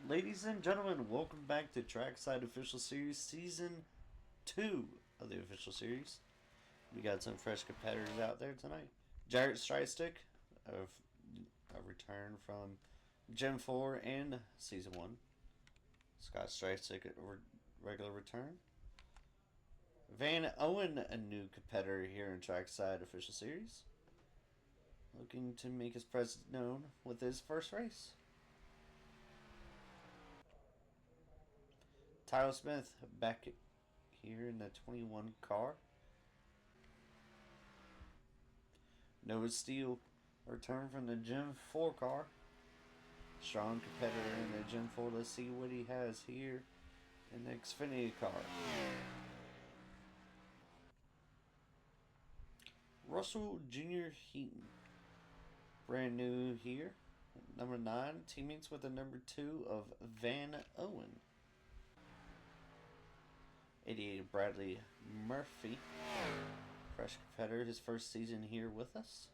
Ladies and gentlemen, welcome back to Trackside Official Series Season 2 of the official series. We got some fresh competitors out there tonight. Jarrett Stristick, a return from Gen 4 and Season 1. Scott Stristick, a regular return. Van Owen, a new competitor here in Trackside Official Series. Looking to make his presence known with his first race. Tyler Smith back here in the 21 car. Noah Steele returned from the Gen 4 car. Strong competitor in the Gen 4. Let's see what he has here in the Xfinity car. Russell Jr. Heaton. Brand new here. Number 9. Teammates with the number 2 of Van Owen. 88 Bradley Murphy. Fresh competitor, his first season here with us.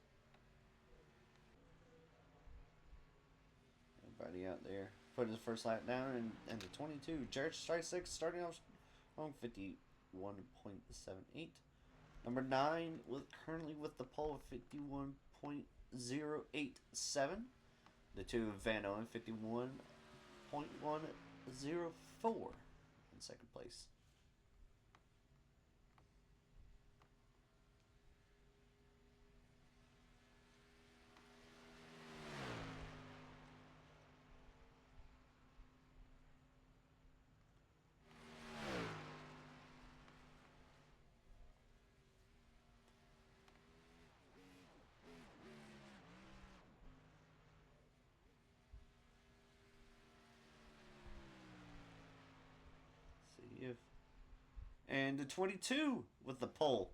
Everybody out there put his first lap down and the 22. Jared Stristick starting off on 51.78. Number 9 currently with the pole of 51.087. The 2 of Van Owen 51.104 in second place. See if. And the 22 with the pole.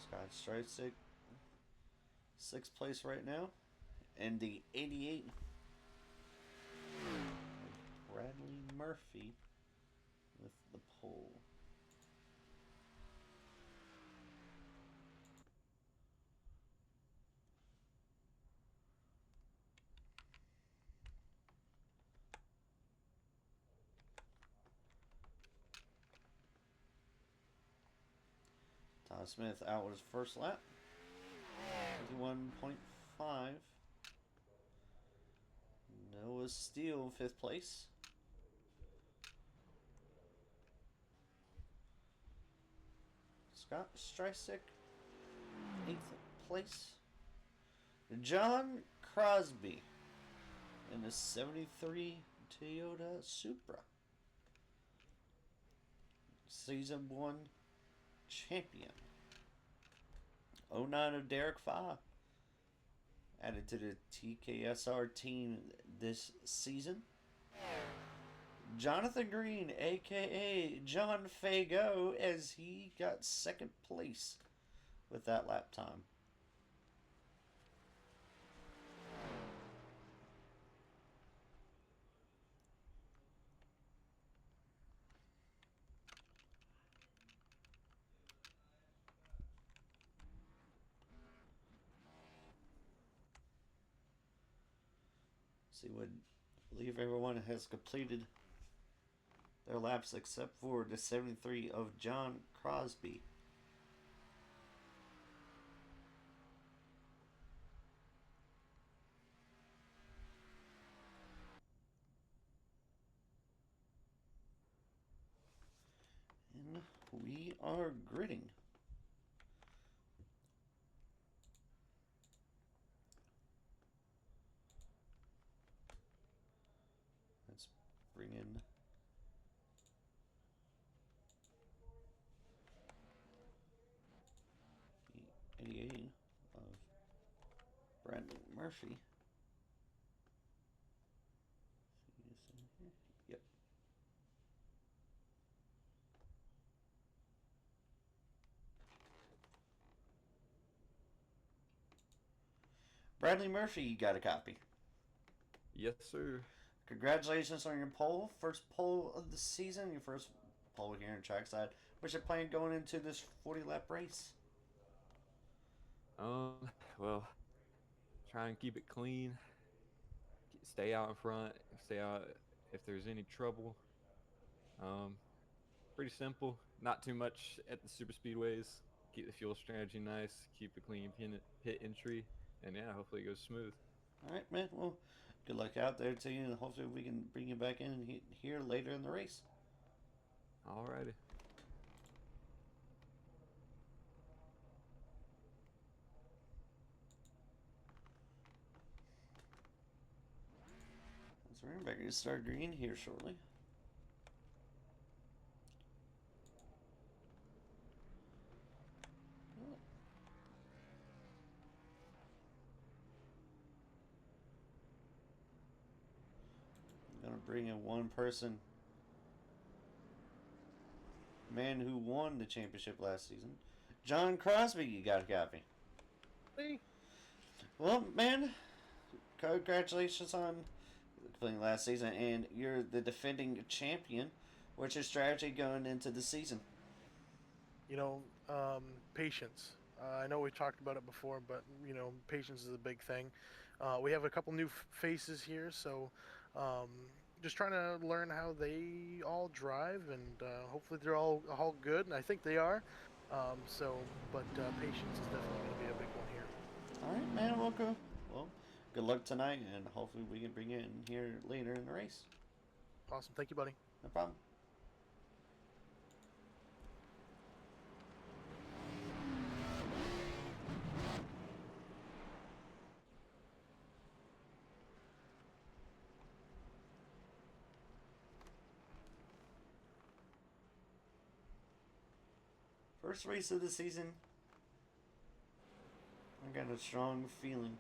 Scott Stristick, 6th place right now. And the 88 Bradley Murphy with the pole. Tyler Smith out with his first lap. 51.5. Noah Steele, 5th place. Scott Stristick, 8th place. John Crosby in the 73 Toyota Supra. Season 1 champion. 09 of Derek Fa. Added to the TKSR team this season. Jonathan Green, a.k.a. John Fago, as he got 2nd place with that lap time. See what I believe everyone has completed their laps except for the 73 of John Crosby. And we are gridding. Let's bring in 88 of Brandon Murphy. See this in here? Yep. Bradley Murphy, you got a copy. Yes, sir. Congratulations on your pole. First pole of the season. Your first pole here in Trackside. What's your plan going into this 40-lap race? Um, well, try and keep it clean. Stay out in front. Stay out if there's any trouble. Um, Pretty simple. Not too much at the super speedways. Keep the fuel strategy nice. Keep a clean pit entry, and yeah, hopefully it goes smooth. All right, man. Well, good luck out there to you, and hopefully we can bring you back in here later in the race. Alrighty. So we're back to start green here shortly. I'm gonna bring in one person. Man who won the championship last season. John Crosby, you got a copy. Me? Well, man, congratulations on playing last season, and you're the defending champion. What's your strategy going into the season? You know, patience. I know we've talked about it before, but patience is a big thing. We have a couple new faces here, so just trying to learn how they all drive, and hopefully they're all good, and I think they are. But patience is definitely going to be a big one here. All right, man. Well, good luck tonight, and hopefully we can bring you in here later in the race. Awesome. Thank you, buddy. No problem. First race of the season. I got a strong feeling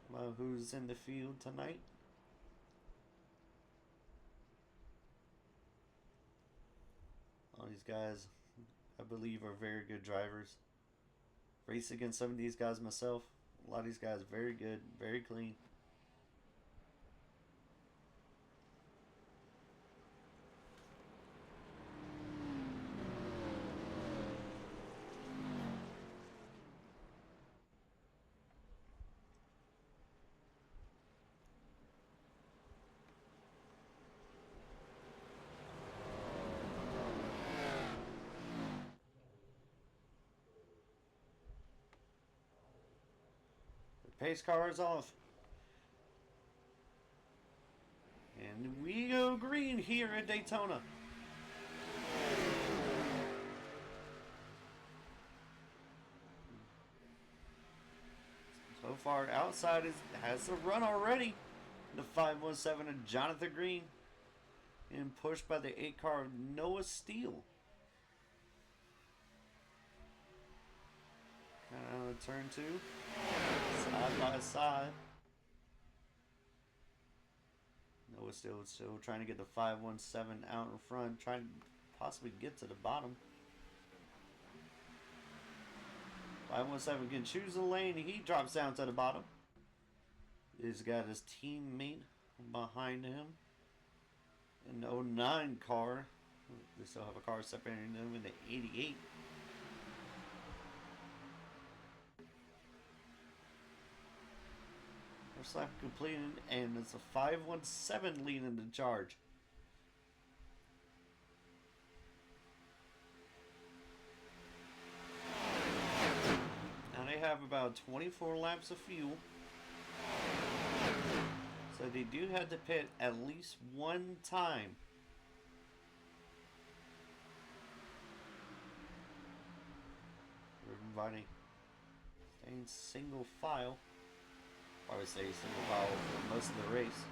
about who's in the field tonight. All these guys, I believe, are very good drivers. Race against some of these guys myself. A lot of these guys very good, very clean. Pace car is off. And we go green here at Daytona. So far, outside has the run already. The 517 of Jonathan Green. And pushed by the 8 car of Noah Steele. Out of turn 2. Side by side. Noah still trying to get the 517 out in front, trying to possibly get to the bottom. 517 can choose the lane. He drops down to the bottom. He's got his teammate behind him. In the 09 car. They still have a car separating them in the 88. First lap completed, and it's a 517 leading the charge. Now they have about 24 laps of fuel. So they do have to pit at least one time. Everybody staying single file. I would say single file for most of the race.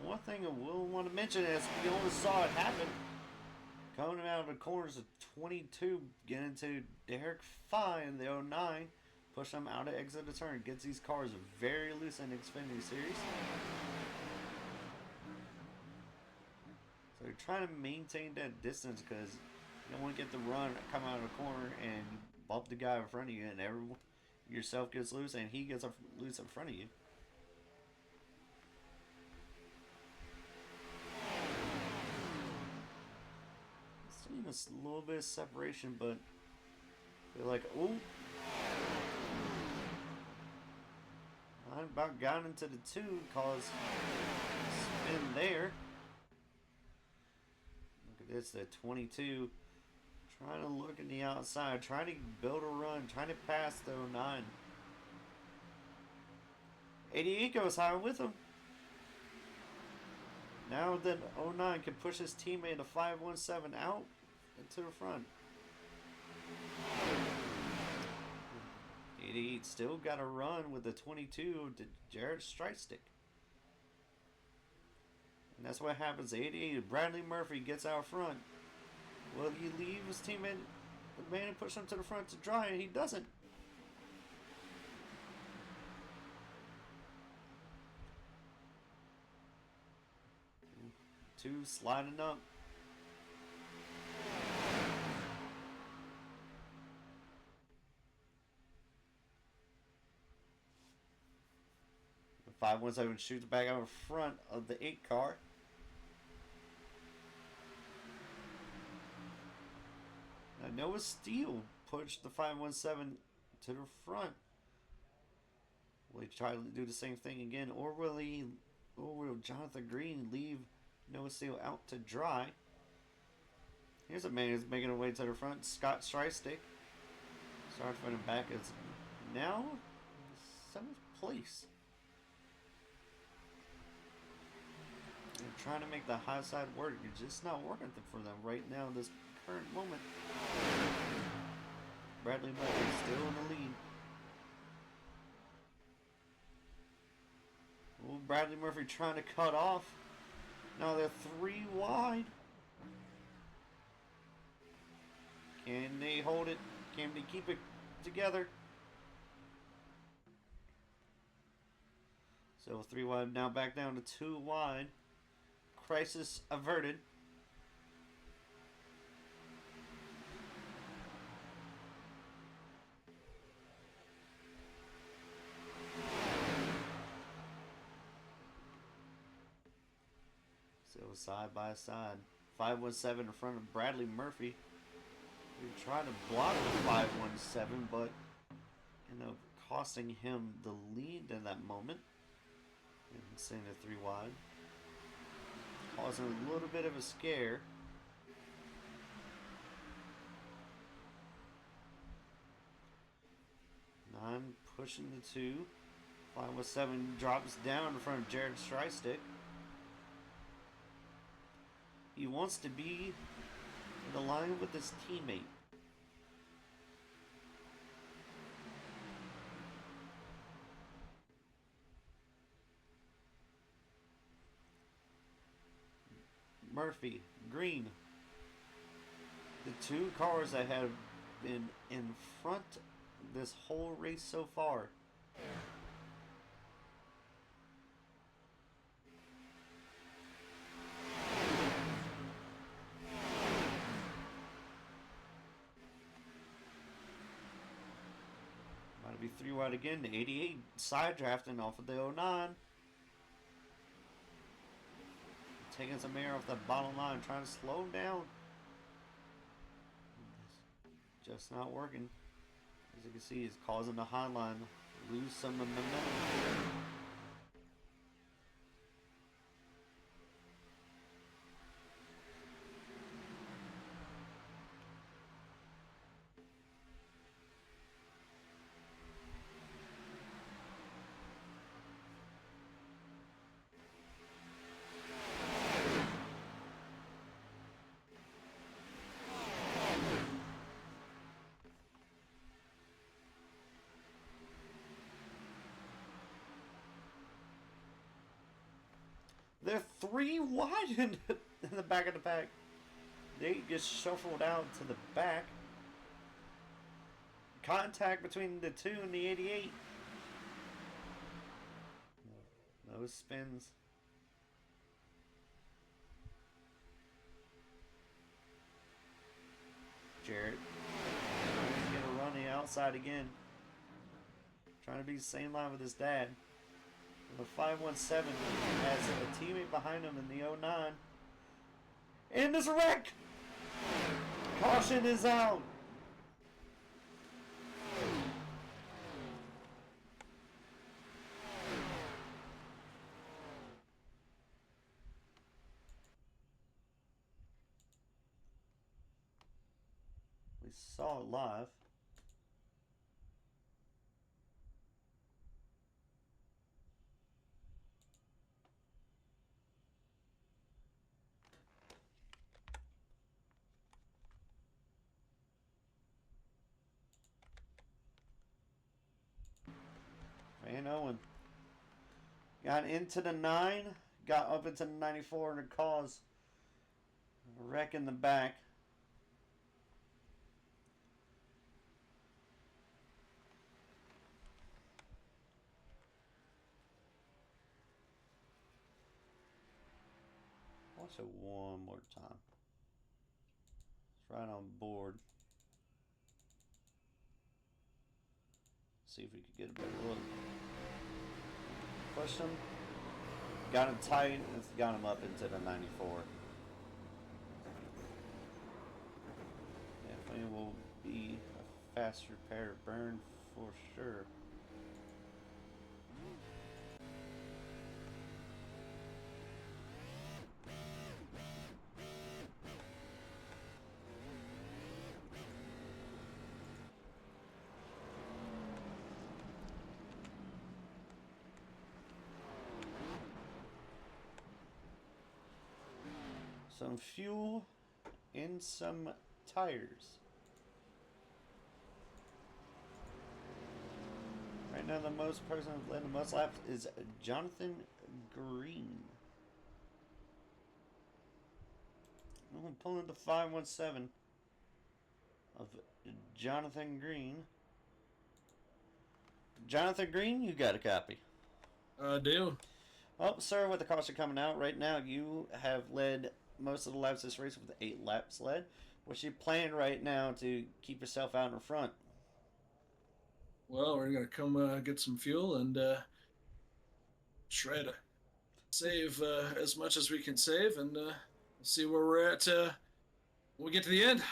One thing I will want to mention is we only saw it happen coming out of the corners of 22 get into Derek Fine, the 09. Push him out of exit of turn. Gets these cars very loose in Xfinity Series. So you're trying to maintain that distance because you don't want to get the run, come out of the corner, and bump the guy in front of you, and everyone, yourself gets loose, and he gets loose in front of you. Seeing a little bit of separation, but they're like, ooh. I about got into the 2 cause spin there. Look at this, the 22 trying to look at the outside, trying to build a run, trying to pass the 09. 88 goes high with him. Now then 09 can push his teammate, the 517, out into the front. 88 still got a run with the 22 to Jared Strikestick. And that's what happens. 88, Bradley Murphy gets out front. Will he leave his teammate, the man, and push him to the front to dry? And he doesn't. Two sliding up. The 517 shoots back out in front of the 8 car. Now Noah Steele pushed the 517 to the front. Will he try to do the same thing again, or will Jonathan Green leave Noah Steele out to dry? Here's a man who's making a way to the front, Scott Strystick. Starts running back as now 7th place. They're trying to make the high side work. It's just not working for them right now in this current moment. Bradley Murphy still in the lead. Well, Bradley Murphy trying to cut off. Now they're 3 wide. Can they hold it? Can they keep it together? So 3 wide, now back down to 2 wide. Crisis averted. So side by side. 517 in front of Bradley Murphy. We trying to block the 517, but ended up costing him the lead in that moment. And sending it 3 wide. Causing a little bit of a scare. Nine pushing the 2. 517 drops down in front of Jared Strystick. He wants to be in the line with his teammate. Murphy, Green. The 2 cars that have been in front this whole race so far. Might be 3 wide again. The 88 side drafting off of the 09. Taking some air off the bottom line, trying to slow him down. Just not working. As you can see, it's causing the high line lose some momentum. They're 3 wide in the back of the pack. They gets shuffled out to the back. Contact between the 2 and the 88. Those spins. Jarrett trying to get a run the outside again. Trying to be the same line with his dad. The 517 has a teammate behind him in the 09. And there's a wreck! Caution is out! We saw it live. Van Owen got into the 9, got up into the 94 and a cause wreck in the back. Watch it one more time. It's right on board. See if we could get a better look. Pushed him. Got him tight and got him up into the 94. Definitely will be a fast repair burn for sure. Some fuel and some tires. Right now, the most person who's led the most laps is Jonathan Green. I'm pulling the 517 of Jonathan Green. Jonathan Green, you got a copy. I do. Oh, sir, with the caution coming out right now, you have led most of the laps this race with 8 laps led. What's your plan right now to keep yourself out in front? Well, we're going to come get some fuel and try to save as much as we can save, and see where we're at when we get to the end.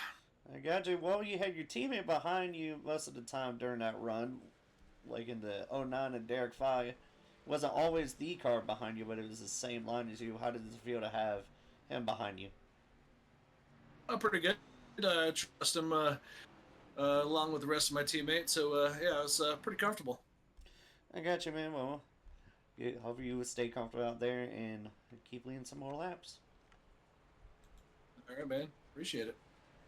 I got you. Well, you had your teammate behind you most of the time during that run, like in the 09 and Derek 5. Wasn't always the car behind you, but it was the same line as you. How did it feel to have him behind you? Pretty good. I trust him along with the rest of my teammates, so yeah, I was pretty comfortable. I got you, man. Well, hope you would stay comfortable out there and keep leading some more laps. All right, man. Appreciate it.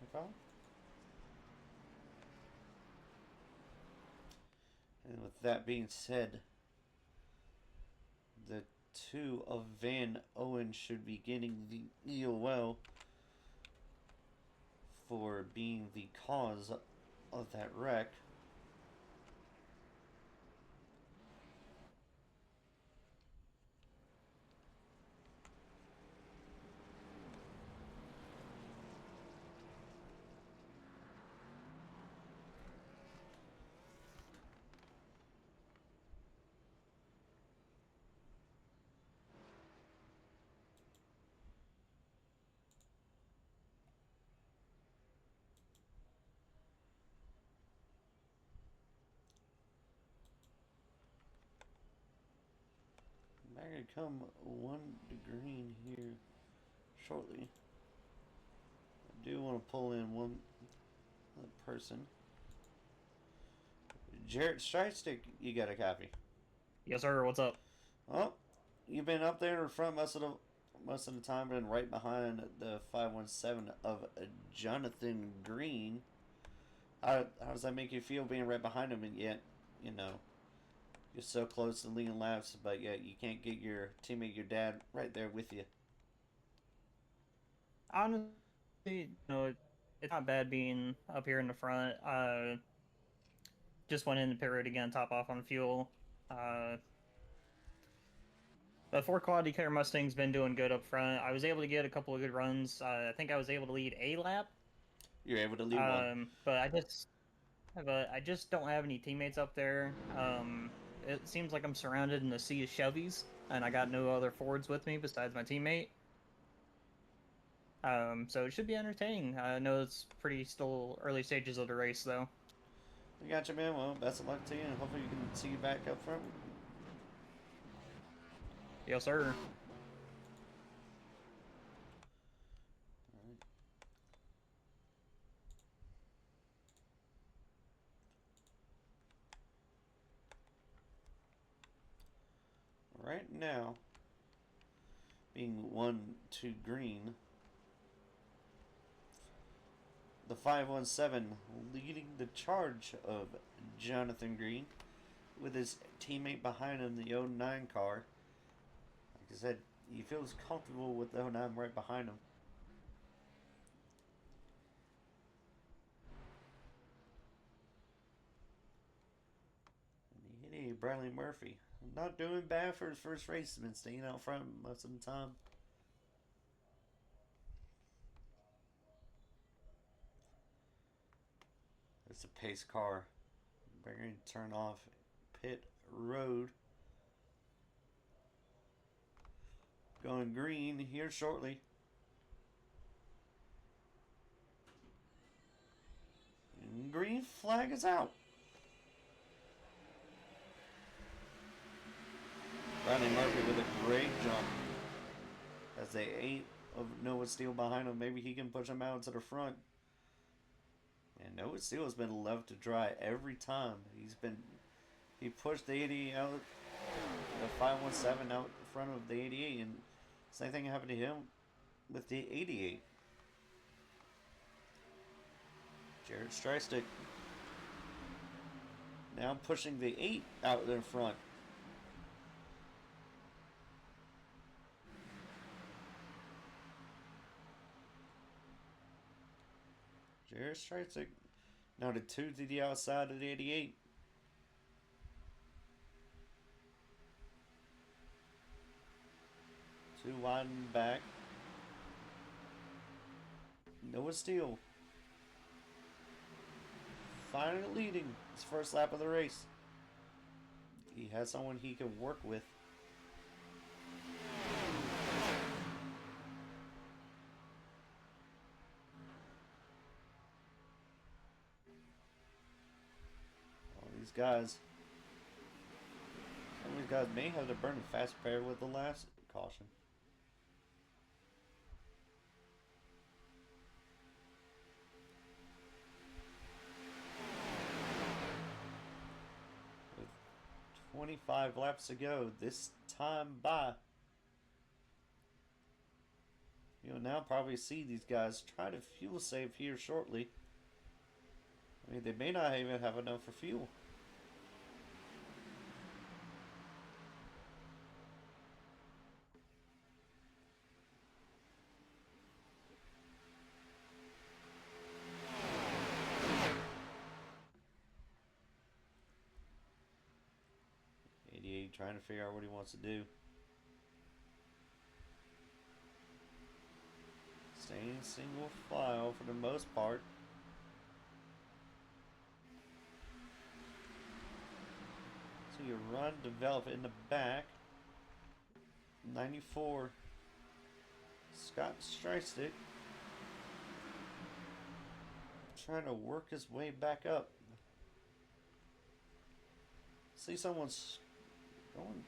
No problem. And with that being said, the 2 of Van Owen should be getting the EOL for being the cause of that wreck. Back to come 1 to green here shortly. I do want to pull in one person. Jarrett Strikestick, you got a copy. Yes, sir. What's up? Oh, you've been up there in front most of the time, been right behind the 517 of Jonathan Green. How does that make you feel being right behind him, and yet, you know, you're so close to leading laps, but yet you can't get your teammate, your dad, right there with you? You know, it's not bad being up here in the front. Just went in the pit road again, top off on fuel. The 4 quality care Mustang's been doing good up front. I was able to get a couple of good runs. I think I was able to lead a lap. You're able to lead one. But I just don't have any teammates up there. It seems like I'm surrounded in a sea of Chevys, and I got no other Fords with me besides my teammate. So it should be entertaining. I know it's pretty still early stages of the race, though. I got you, man. Well, best of luck to you, and hopefully you can see you back up front. Yes, sir. Right now, being 1-2 green, the 517 leading the charge of Jonathan Green with his teammate behind him, the 09 car. Like I said, he feels comfortable with the 09 right behind him. And the 88, Bradley Murphy. Not doing bad for his first race. He's been staying out front most of the time. It's a pace car. We're going to turn off pit road. Going green here shortly. And green flag is out. Bradley Murphy with a great jump. As they 8 of Noah Steele behind him. Maybe he can push him out to the front. And Noah Steele has been left to dry every time. He pushed the 80 out, the 517 out in front of the 88, and same thing happened to him with the 88. Jared Strystick now pushing the 8 out in front. Jared Strystick now the 2 to the outside of the 88. Two wide in the back. Noah Steele finally leading his first lap of the race. He has someone he can work with. All these guys. Some of these guys may have to burn a fast pair with the last caution. With 25 laps to go, this time by, you'll now probably see these guys try to fuel save here shortly. I mean, they may not even have enough for fuel. Trying to figure out what he wants to do. Staying single file for the most part. So you run, develop in the back. 94. Scott Strystick trying to work his way back up. See someone's going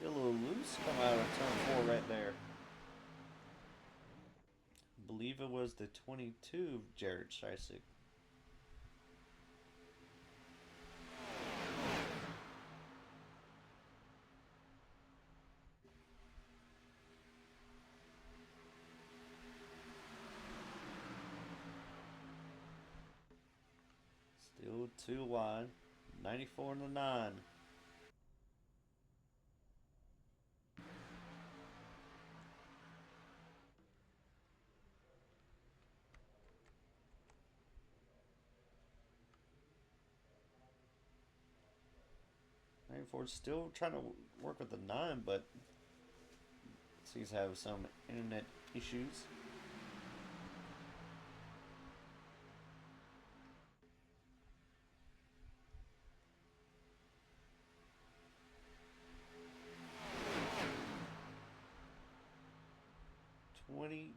a little loose come out of turn 4 right there. I believe it was the 22 of Jared Strystick. Still 2 wide. 94 and the 9. 94 still trying to work with the 9, but seems to have some internet issues. Twenty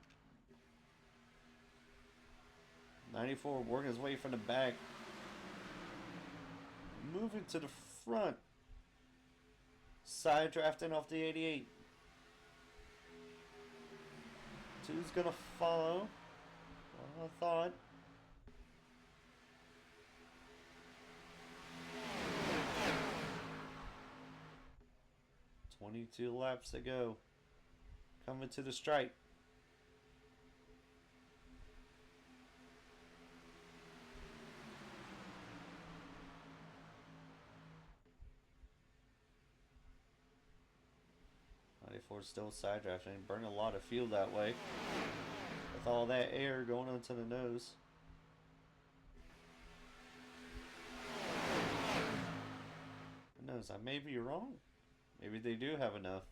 94 working his way from the back. Moving to the front. Side drafting off the 88. Two's gonna follow. I thought. "22 laps to go. Coming to the stripe. Still side drafting, burning a lot of fuel that way. With all that air going onto the nose. Who knows? I may be wrong. Maybe they do have enough.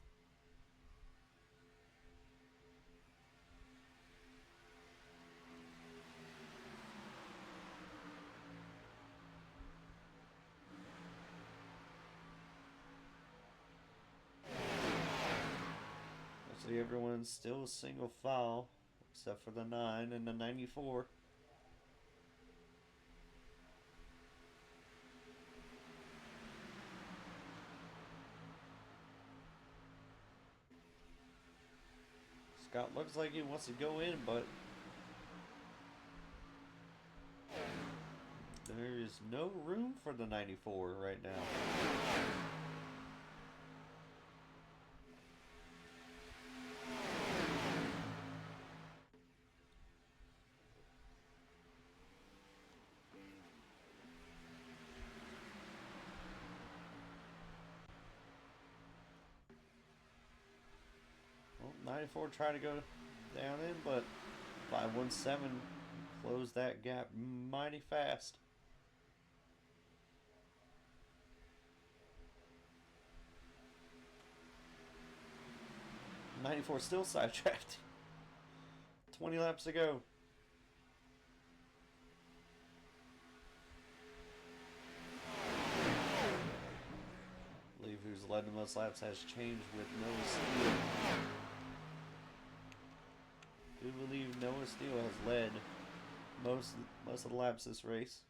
Everyone's still single file, except for the 9 and the 94. Scott looks like he wants to go in, but there is no room for the 94 right now. Well, 94 trying to go down in, but 517 closed that gap mighty fast. '94 still sidetracked. 20 laps to go. I believe who's led the most laps has changed with Noah Steele. I do believe Noah Steele has led most of the laps this race.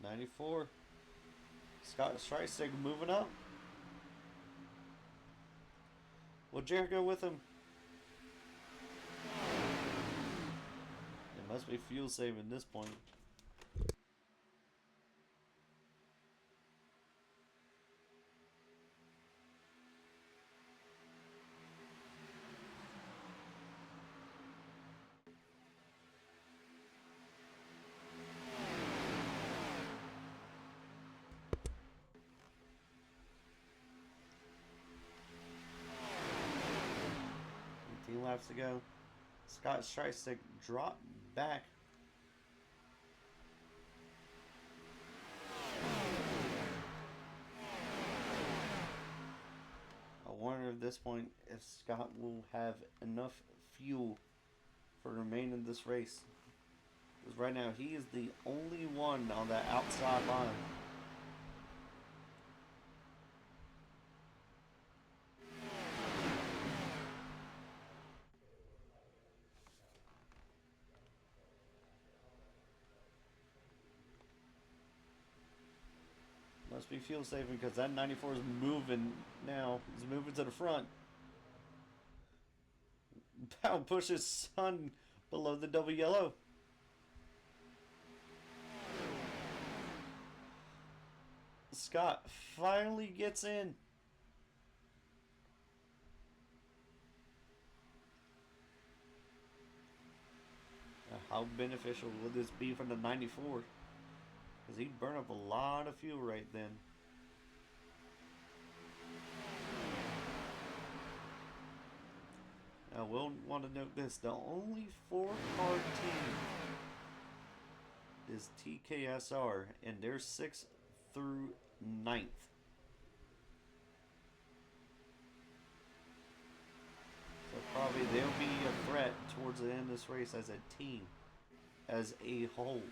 '94. Scott Streisig moving up. Will Jared go with him? It must be fuel saving at this point. Laps to go. Scott Streisig dropped back. I wonder at this point if Scott will have enough fuel for the remainder of this race. Because right now he is the only one on that outside line. Must be fuel saving because that 94 is moving now. He's moving to the front. Pound pushes Sun below the double yellow. Scott finally gets in. Now, how beneficial will this be for the 94? Because he'd burn up a lot of fuel right then. Now, we'll want to note this. The only 4-car team is TKSR, and they're 6th through 9th. So probably they'll be a threat towards the end of this race as a team, as a whole.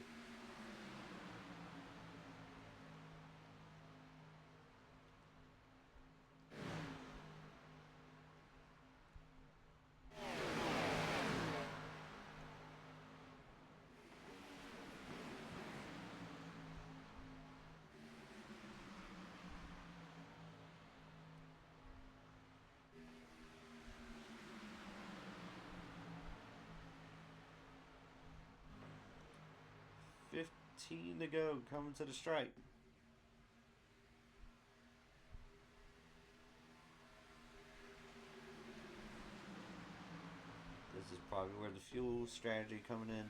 To go, coming to the stripe. This is probably where the fuel strategy coming in.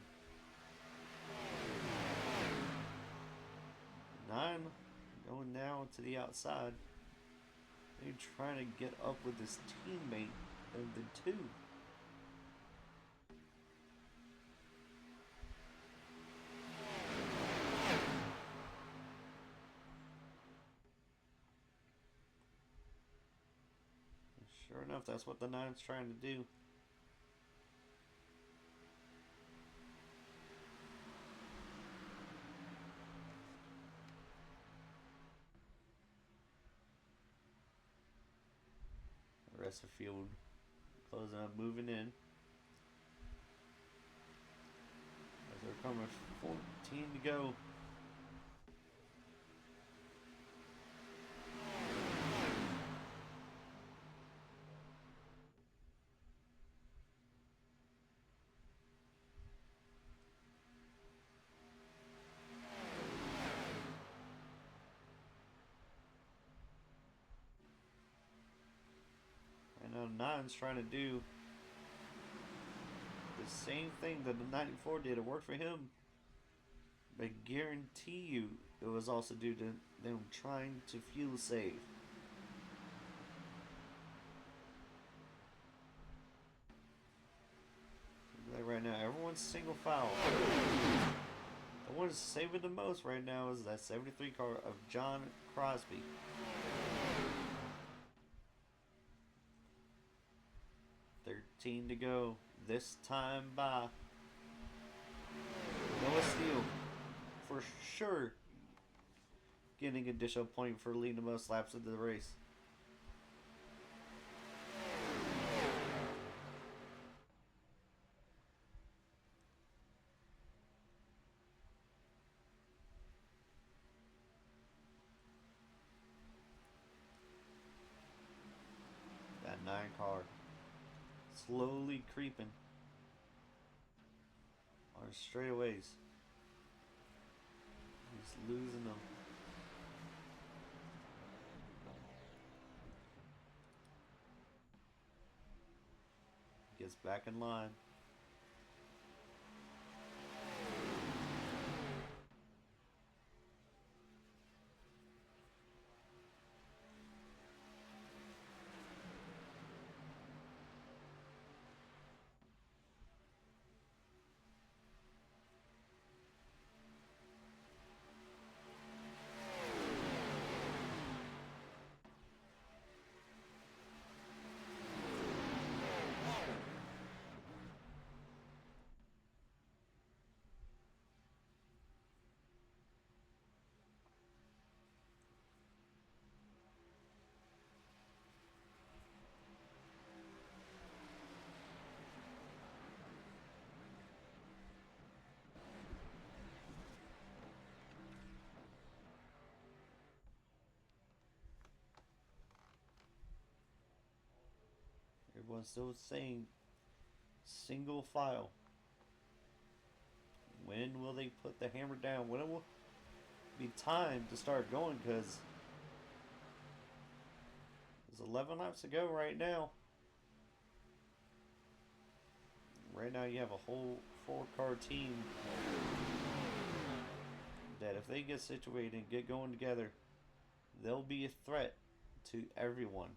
9 going now to the outside. They're trying to get up with his teammate of the 2. Sure enough, that's what the 9's trying to do. The rest of the field closing up, moving in. As they're coming 14 to go. I know 9's trying to do the same thing that the 94 did. It worked for him. But guarantee you it was also due to them trying to fuel save. Like right now, everyone's single file. The one saving the most right now is that 73 car of John Crosby. To go this time by Noah Steele for sure getting additional point for leading the most laps of the race. That 9 car slowly creeping on straightaways. He's losing them. Gets back in line. Everyone's still saying single file. When will they put the hammer down? When it will be time to start going? Because there's 11 laps to go right now. Right now you have a whole 4-car team that if they get situated and get going together, they'll be a threat to everyone.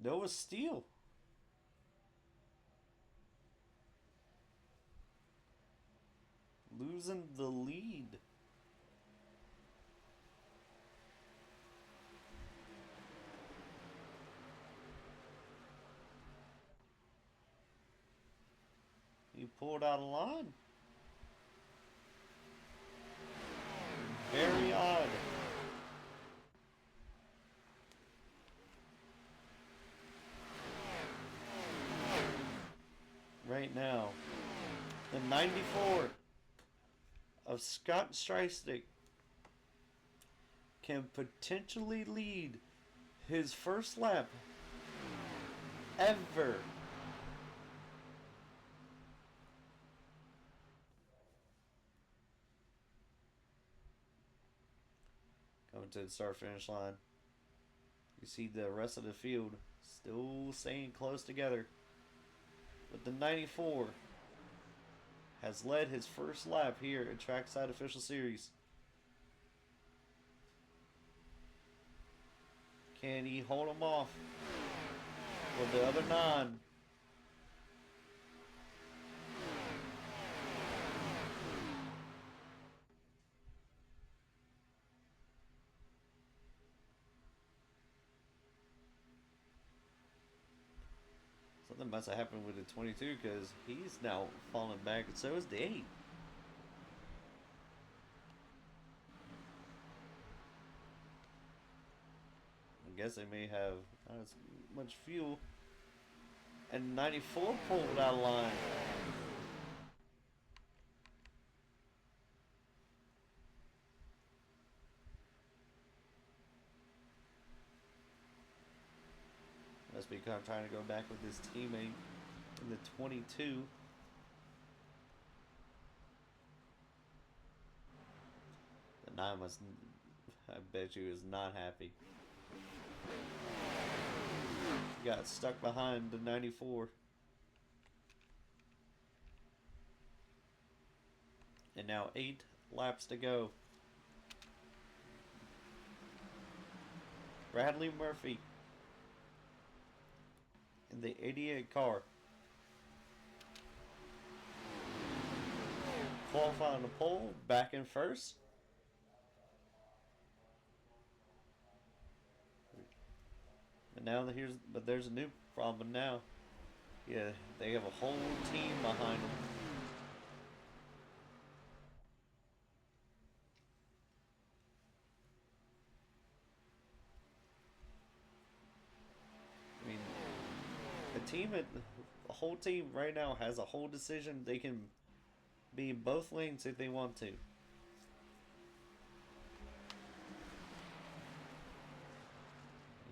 Noah Steele. Losing the lead. He pulled out a line. Very odd. Right now, the 94 of Scott Strystick can potentially lead his first lap ever. Coming to the start finish line. You see the rest of the field still staying close together. But the 94 has led his first lap here at Trackside Official Series. Can he hold him off? Will the other 9? Something must have happened with the 22 because he's now falling back, and so is the 8. I guess they may have not as much fuel. And 94 pulled out of line. Must be kind of trying to go back with his teammate in the 22. The 9 was, I bet you, is not happy. Got stuck behind the 94. And now 8 laps to go. Bradley Murphy in the 88 car. Qualifying the pole, back in first. And now there's a new problem now. Yeah, they have a whole team behind them. I mean, the whole team right now has a whole decision. They can be in both lanes if they want to.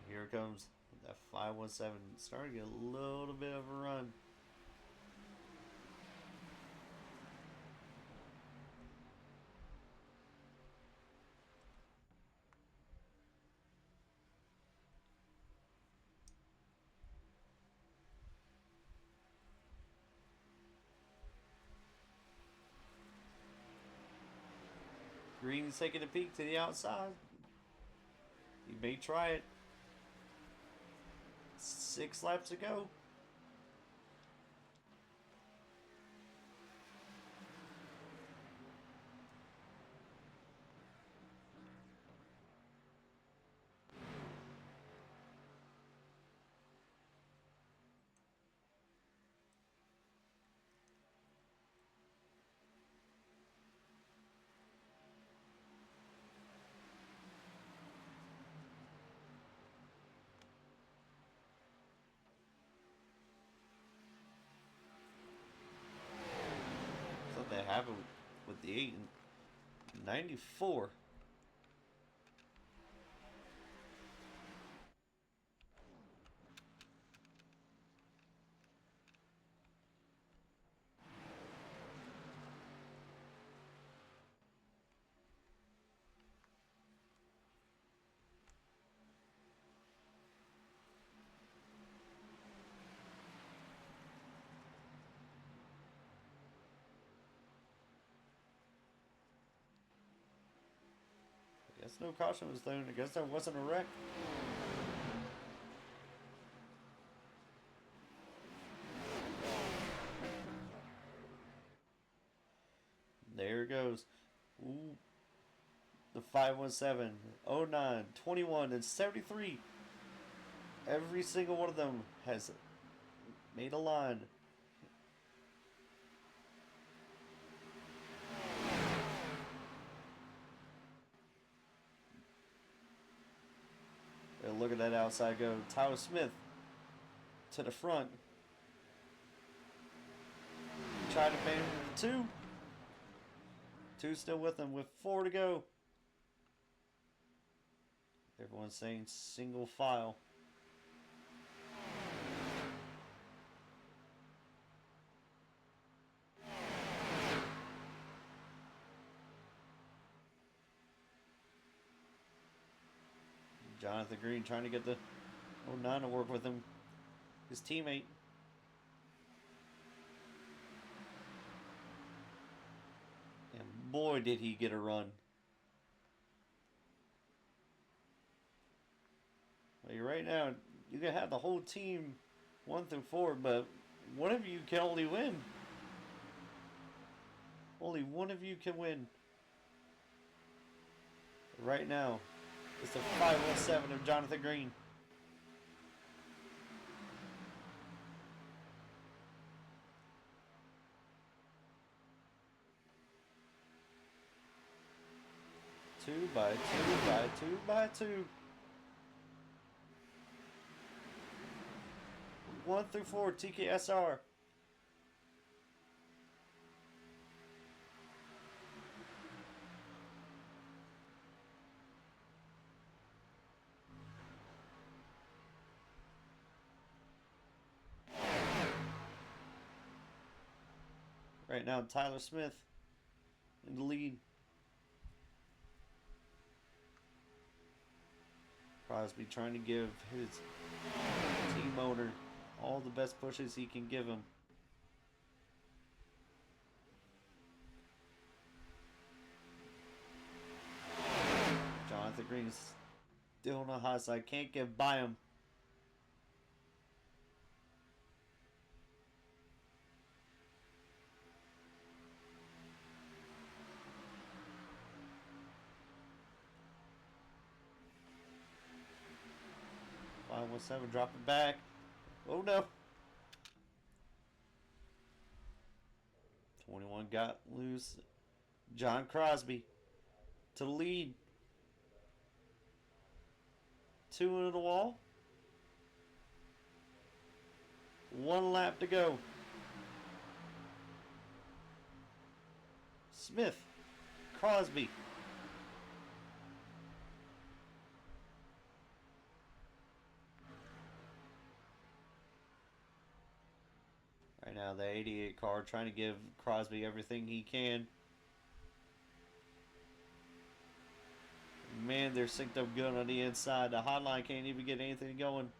Here comes that 517, starting to get a little bit of a run. Green's taking a peek to the outside. He may try it. 6 laps to go. happened with the 8 in 94. I guess no caution was thrown. I guess there wasn't a wreck. There it goes. Ooh. The 517, 09, 21, and 73. Every single one of them has made a line. And look at that outside go. Tyler Smith to the front. Tried to bang the 2. 2 still with him with 4 to go. Everyone's saying single file. Jonathan Green trying to get the 09 to work with him. His teammate. And boy, did he get a run. Well, right now, you can have the whole team 1 through 4, but one of you can only win. Only one of you can win. Right now, it's the 517 of Jonathan Green. Two by two by two by two. 1 through 4, TKSR. Right now, Tyler Smith in the lead. Crosby trying to give his team owner all the best pushes he can give him. Jonathan Green's still on the high side. Can't get by him. Five 1-7, drop it back. Oh no. 21 got loose. John Crosby to the lead. 2 into the wall. 1 lap to go. Smith, Crosby. Right now, the 88 car trying to give Crosby everything he can. Man, they're synced up good on the inside. The hotline can't even get anything going.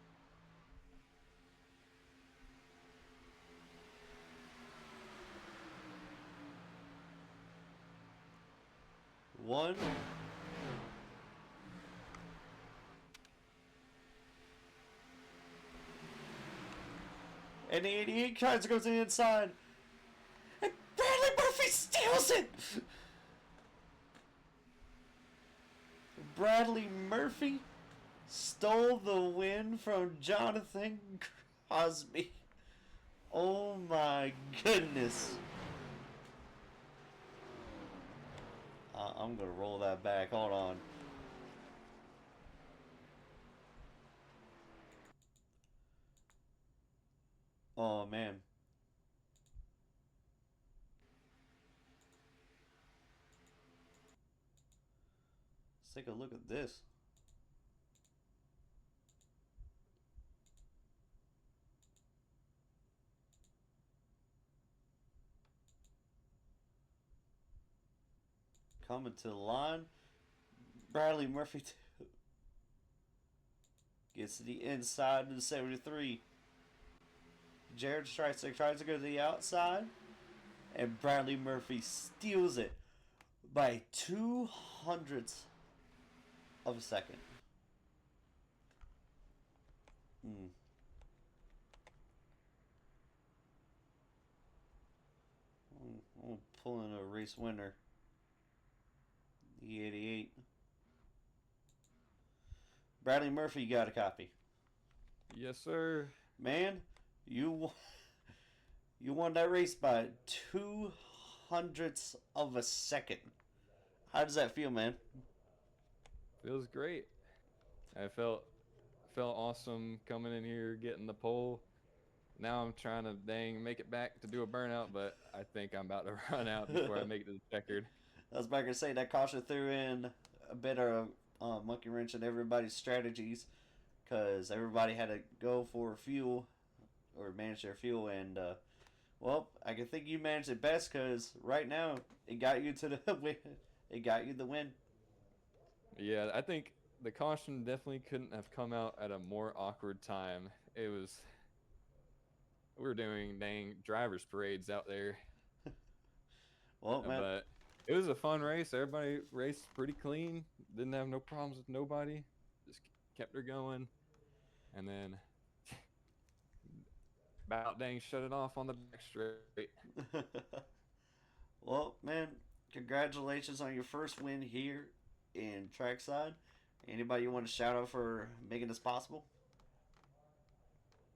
One. And the 88 tries to go to the inside. And Bradley Murphy steals it! Bradley Murphy stole the win from Jonathan Crosby. Oh my goodness. I'm going to roll that back. Hold on. Oh man. take a look at this. Coming to the line, Bradley Murphy gets to the inside of the 73. Jared Streisig tries to go to the outside, and Bradley Murphy steals it by 200ths of a second. I'm pulling a race winner. The 88. Bradley Murphy, you got a copy. Yes, sir. Man, you won that race by 200ths of a second. How does that feel, man? Feels great. I felt awesome coming in here, getting the pole. Now I'm trying to make it back to do a burnout, but I think I'm about to run out before I make it to the checkered. I was about to say that caution threw in a bit of monkey wrench in everybody's strategies, because everybody had to go for fuel or manage their fuel, and well, I can think you managed it best, because right now it got you to the win. It got you the win. Yeah, I think the caution definitely couldn't have come out at a more awkward time. We were doing dang driver's parades out there. Well, man, But it was a fun race. Everybody raced pretty clean. Didn't have no problems with nobody. Just kept her going. And then about dang shut it off on the back straight. well, man, congratulations on your first win here in Trackside. Anybody you want to shout out for making this possible?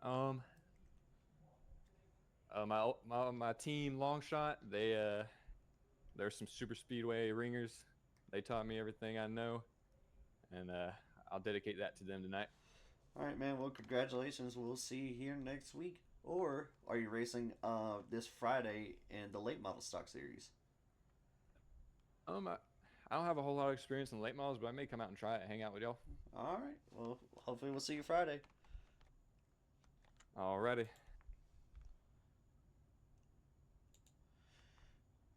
My team Longshot, they're some super speedway ringers. They taught me everything I know, and I'll dedicate that to them tonight. All right, man. Well, congratulations. We'll see you here next week. Or are you racing this Friday in the late model stock series? I don't have a whole lot of experience in late models, but I may come out and try it, hang out with y'all. All right. Well, hopefully we'll see you Friday. Alrighty.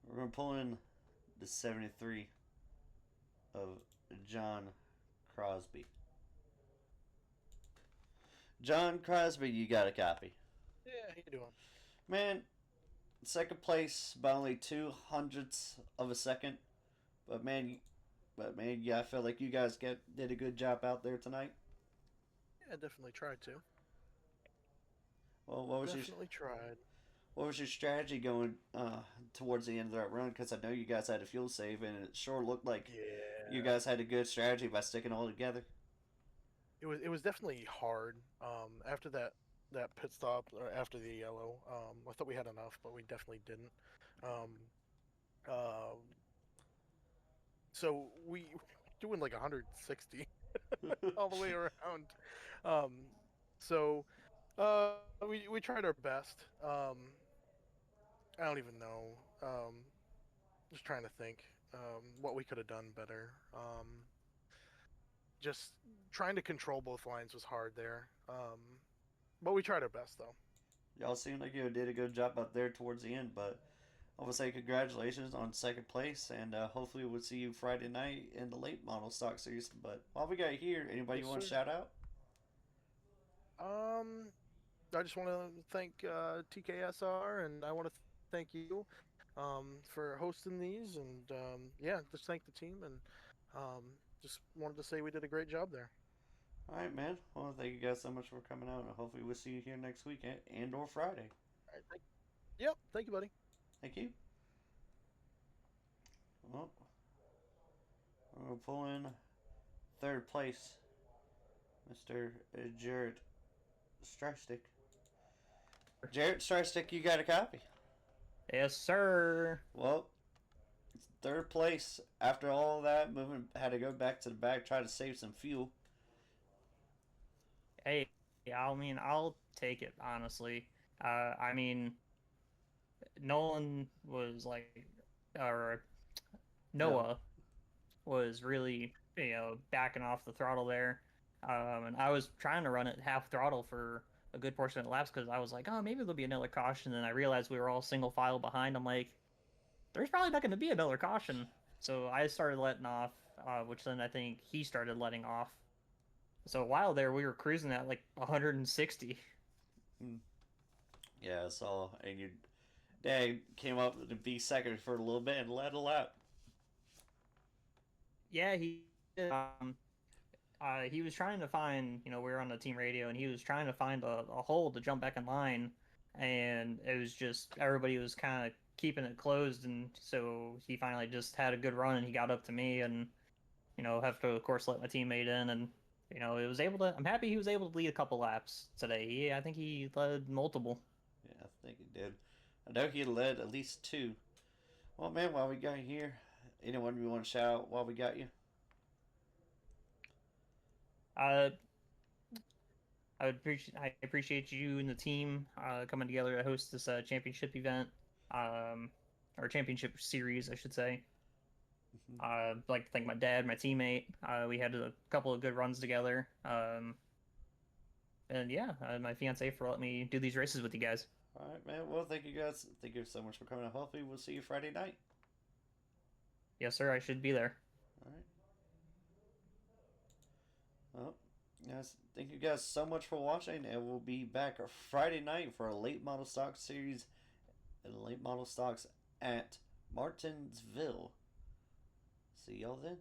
We're going to pull in the 73 of John Crosby. John Crosby, you got a copy. Yeah, how you doing? Man, second place by only 200ths of a second. But man, yeah, I feel like you guys did a good job out there tonight. Yeah, definitely tried to. Well, what was your strategy going towards the end of that run? Because I know you guys had a fuel save, and it sure looked like you guys had a good strategy by sticking all together. It was definitely hard. After that pit stop, or after the yellow, I thought we had enough, but we definitely didn't. So we doing like 160 all the way around. So we tried our best. I don't even know. Just trying to think what we could have done better. Just trying to control both lines was hard there. But we tried our best though. Y'all seem like you did a good job up there towards the end, but I want to say congratulations on second place, and hopefully we'll see you Friday night in the late model stock series. But while we got you here, anybody you want to shout out? I just want to thank TKSR, and I want to thank you for hosting these, and yeah, just thank the team, and just wanted to say we did a great job there. All right, man. Well, thank you guys so much for coming out, and hopefully we'll see you here next week and or Friday. All right, yep, thank you, buddy. Thank you. Well, we're going to pull in third place, Mr. Jared Strystick. Jared Strystick, you got a copy? Yes, sir. Well, it's third place. After all that, had to go back to the back, try to save some fuel. Hey, I mean, I'll take it, honestly. I mean, Noah was really backing off the throttle there. And I was trying to run it half throttle for a good portion of the laps because I was like, oh, maybe there'll be another caution. And I realized we were all single file behind. I'm like, there's probably not going to be another caution. So I started letting off, which then I think he started letting off. So a while there, we were cruising at like 160. Yeah, I saw. And your dad came up to be second for a little bit and led a lap. Yeah, he was trying to find, we were on the team radio, and he was trying to find a hole to jump back in line, and it was just everybody was kind of keeping it closed, and so he finally just had a good run, and he got up to me, and have to of course let my teammate in, and it was able to. I'm happy he was able to lead a couple laps today. I think he led multiple. Yeah, I think he did. I know he led at least 2. Well, man, while we got you here, anyone we want to shout out while we got you? Uh, I appreciate you and the team coming together to host this championship event, or championship series, I should say. I'd like to thank my dad, my teammate. We had a couple of good runs together. And yeah, my fiance for letting me do these races with you guys. All right, man. Well, thank you guys. Thank you so much for coming. Hopefully, we'll see you Friday night. Yes, sir. I should be there. All right. Well, guys, thank you guys so much for watching, and we'll be back Friday night for a late model stock series and late model stocks at Martinsville. See y'all then.